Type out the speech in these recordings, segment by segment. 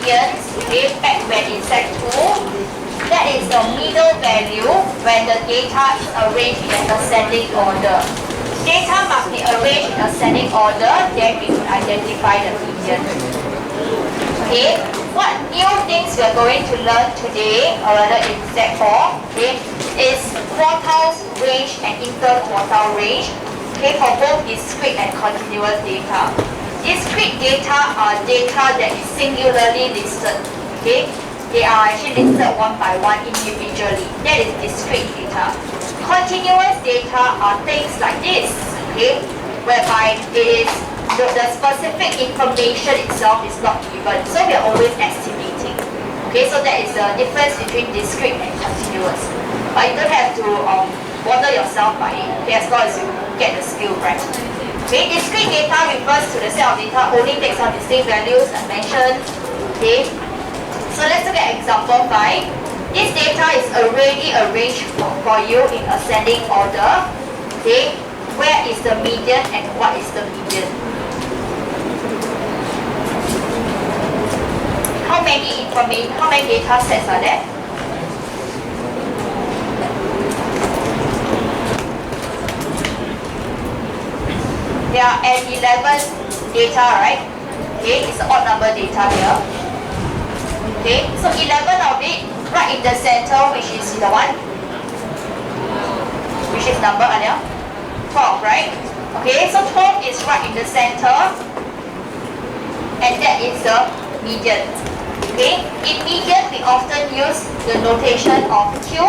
medians, okay, back when in Sec 2. That is the middle value when the data is arranged in ascending order. Data must be arranged in ascending order, then we will identify the median. Okay, what new things we are going to learn today, or rather in Sec 4, okay, is quartiles range and interquartile range, okay, for both discrete and continuous data. Discrete data are data that is singularly listed, okay. They are actually listed one by one individually. That is discrete data. Continuous data are things like this, okay, whereby it is the specific information itself is not given. So we are always estimating. Okay, so that is the difference between discrete and continuous. But you don't have to bother yourself by it, okay, as long as you get the skill right. Okay, discrete data refers to the set of data only takes on distinct values as mentioned. Okay. So let's look at example 5. This data is already arranged for you in ascending order. Okay, where is the median and what is the median? How many data sets are there? There are 11 data, right? Okay, it's odd number data here. Okay, so 11 of it right in the center, which is the one, which is number, Anya? 12, right? Okay, so 12 is right in the center, and that is the median. Okay, in median we often use the notation of Q,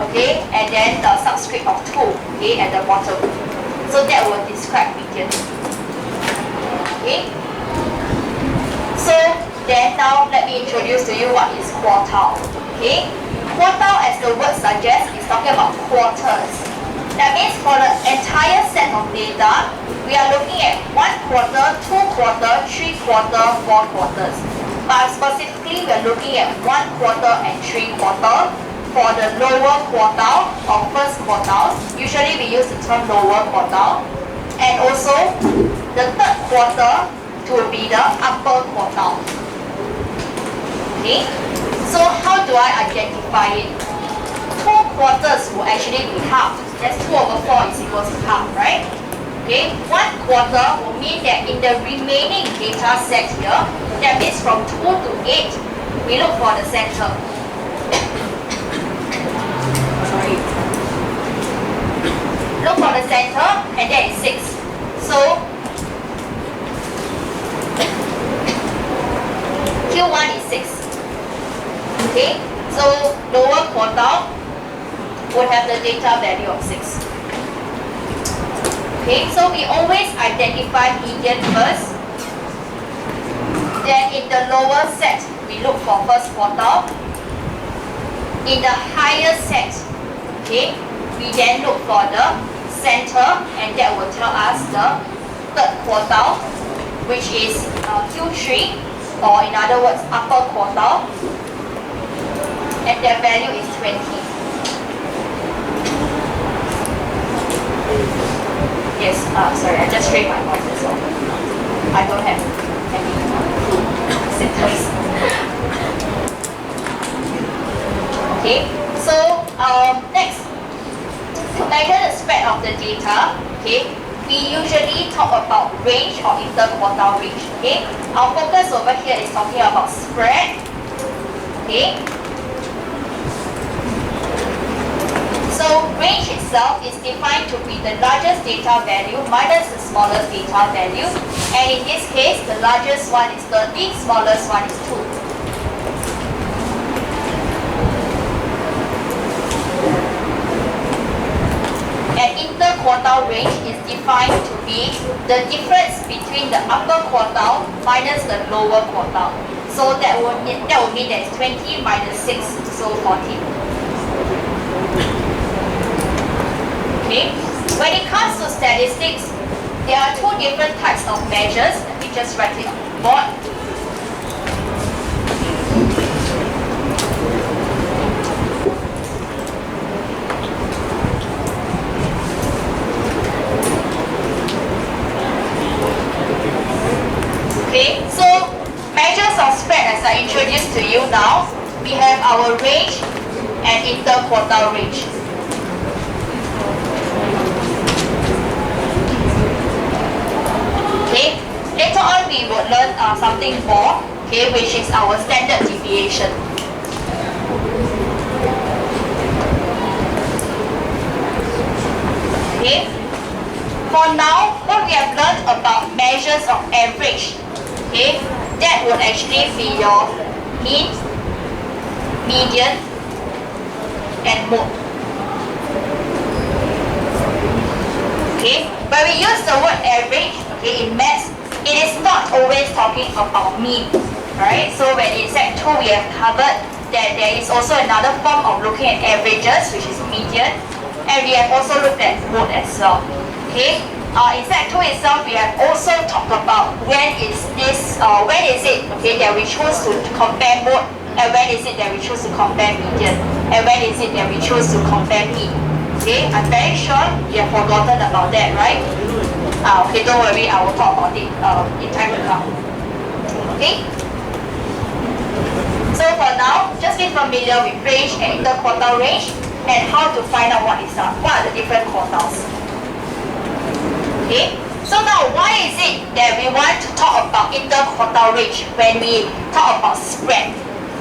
okay, and then the subscript of 2, okay, at the bottom. So that will describe median. Okay, so then now let me introduce to you what is quartile. Okay, quartile, as the word suggests, is talking about quarters. That means for the entire set of data, we are looking at 1 quarter, 2 quarter, 3 quarter, 4 quarters. But specifically, we are looking at 1 quarter and 3 quarter for the lower quartile or first quartile. Usually we use the term lower quartile. And also the third quarter to be the upper quartile. Okay, so how do I identify it? 2 quarters will actually be half. That's 2 over 4 is equal to half, right? Okay, 1 quarter will mean that in the remaining data set here, that means from 2 to 8, we look for the center. Sorry. Look for the center, and that is 6. So Q1 is 6. Okay, so lower quartile would have the data value of 6. Okay, so we always identify median first. Then in the lower set, we look for first quartile. In the higher set, okay, we then look for the center, and that will tell us the third quartile, which is Q3, or in other words, upper quartile. And their value is 20. Yes, sorry, I just trained my voice as well. I don't have any sentence. Okay, so next, to measure the spread of the data, okay, we usually talk about range or interquartile range. Okay, our focus over here is talking about spread. Okay. So range itself is defined to be the largest data value minus the smallest data value, and in this case the largest one is 30, smallest one is 2. An interquartile range is defined to be the difference between the upper quartile minus the lower quartile. So that will mean that it's 20 minus 6, so 14. Okay. When it comes to statistics, there are 2 different types of measures. Let me just write it on the board. Okay, so measures of spread, as I introduce to you now, we have our range and interquartile range. Okay, later on we will learn something more, okay, which is our standard deviation. Okay, for now, what we have learned about measures of average, okay, that would actually be your mean, median, and mode. Okay, when we use the word average, okay, in maths, it is not always talking about mean, right? So when in Sec 2, we have covered that there is also another form of looking at averages, which is median, and we have also looked at mode as well. Okay, in Sec 2 itself, we have also talked about when is it okay that we choose to compare mode, and when is it that we choose to compare median, and when is it that we choose to compare mean. Okay, I'm very sure you have forgotten about that, right? Okay, don't worry, I will talk about it in time to come. Okay? So for now, just be familiar with range and interquartile range and how to find out what are the different quartiles. Okay? So now, why is it that we want to talk about interquartile range when we talk about spread?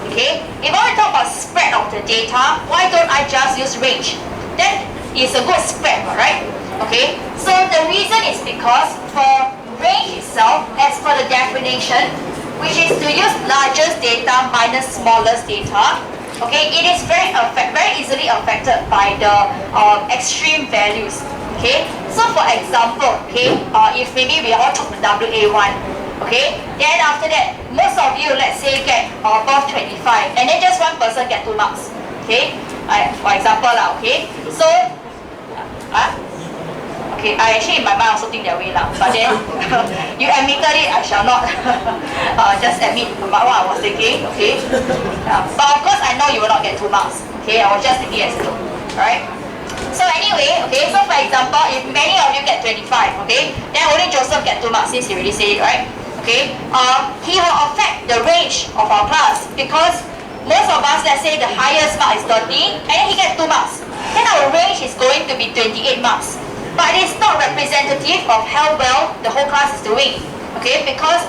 Okay? If I want to talk about spread of the data, why don't I just use range? Then it's a good spread, right? Okay, so the reason is because for range itself, as per the definition, which is to use largest data minus smallest data, okay, it is very easily affected by the extreme values. Okay, so for example, okay, if maybe we all took the WA1, okay, then after that, most of you, let's say, get above 25, and then just one person get 2 marks. Okay, for example, okay, so okay, I actually in my mind also think that way lah, but then you admitted it, I shall not just admit about what I was thinking, okay? But of course I know you will not get 2 marks, okay? I was just thinking as a joke, alright? So anyway, okay, so for example, if many of you get 25, okay, then only Joseph get 2 marks since he already said it, right? Okay, he will affect the range of our class because most of us, let's say the highest mark is 30, and then he gets 2 marks. Then our range is going to be 28 marks. But it is not representative of how well the whole class is doing. Okay, because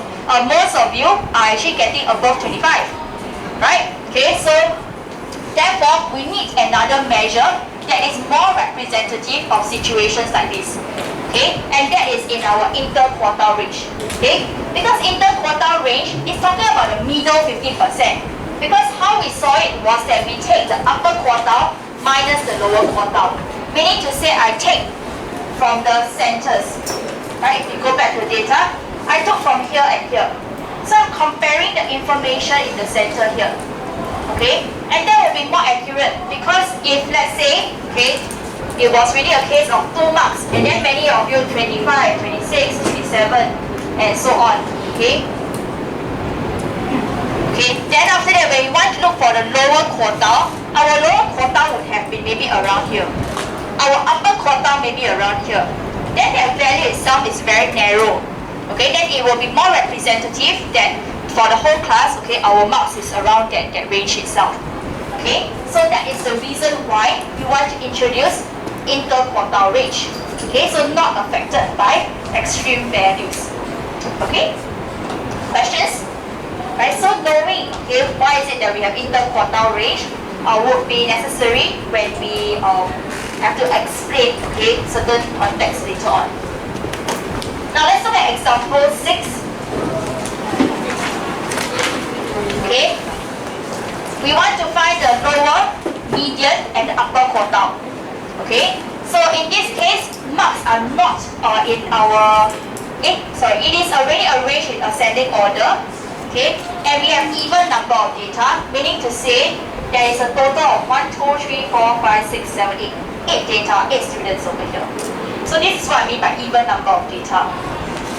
most of you are actually getting above 25. Right? Okay, so therefore we need another measure that is more representative of situations like this. Okay, and that is in our interquartile range. Okay, because interquartile range is talking about the middle 15%. Because how we saw it was that we take the upper quartile minus the lower quartile. Meaning to say I take from the centers. Right? You go back to the data. I took from here and here. So I'm comparing the information in the center here. Okay? And that will be more accurate because if let's say, okay, it was really a case of 2 marks and then many of you 25, 26, 27 and so on. Okay? Okay, then after that, when we want to look for the lower quartile, our lower quartile would have been maybe around here. Our upper quartile maybe around here. Then that value itself is very narrow. Okay, then it will be more representative that for the whole class, okay, our marks is around that range itself. Okay, so that is the reason why we want to introduce interquartile range. Okay, so not affected by extreme values. Okay, questions? Right, so knowing, okay, why is it that we have interquartile range would be necessary when we have to explain, okay, certain context later on. Now let's look at example 6. Okay, we want to find the lower, median, and the upper quartile. Okay, so in this case, marks are not in our, it is already arranged in ascending order. Okay, and we have even number of data, meaning to say there is a total of 1, 2, 3, 4, 5, 6, 7, 8 data, 8 students over here. So this is what I mean by even number of data.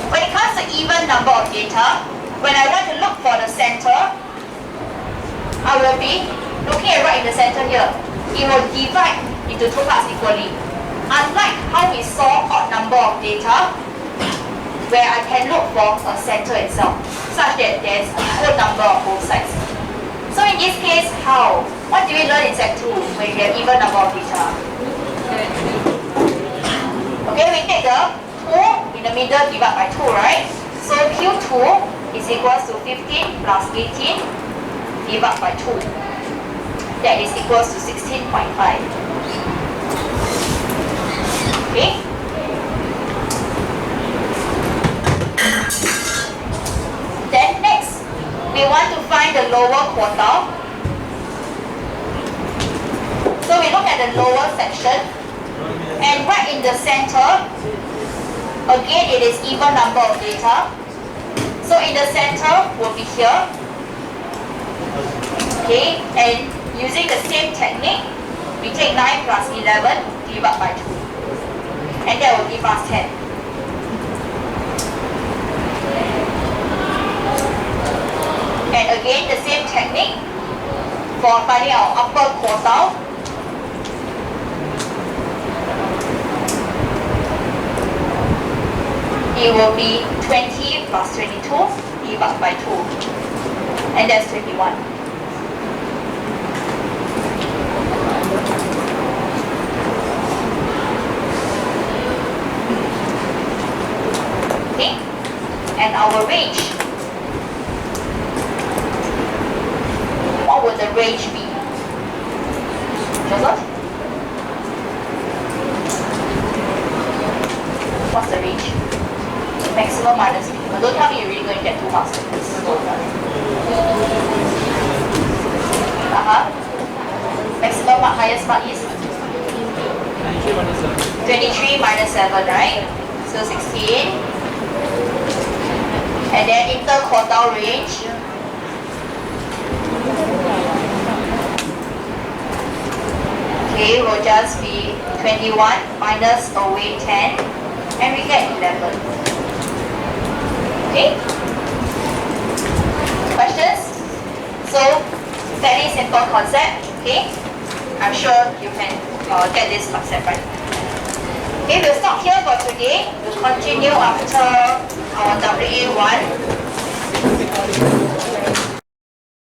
When it comes to even number of data, when I want to look for the center, I will be looking at right in the center here. It will divide into 2 parts equally. Unlike how we saw odd number of data, where I can look for a center itself, such that there's a equal number of both sides. How? What do we learn in Sec 2 when we have even number of data? Okay, we take the 2 in the middle, divide by 2, right? So Q2 is equals to 15 plus 18 divided by 2. That is equals to 16.5. Okay? Then next, we want to find the lower quartile. So we look at the lower section, and right in the center, again it is even number of data. So in the center will be here. Okay, and using the same technique, we take 9 plus 11 divided by 2. And that will give us 10. And again, the same technique for finding our upper quartile. It will be 20 plus 22 divided by 2. And that's 21. Okay? And our range. What would the range be? Joseph? What's the range? Maximum minus minimum. Don't tell me you're really going to get 2 marks like this. Maximum mark, highest mark is 23 minus 7, right? So 16. And then interquartile range. Okay, will just be 21 minus away 10, and we get 11. Okay? Questions? So, fairly simple concept, okay? I'm sure you can get this concept right. Okay, we'll stop here for today. We'll continue after our WA1.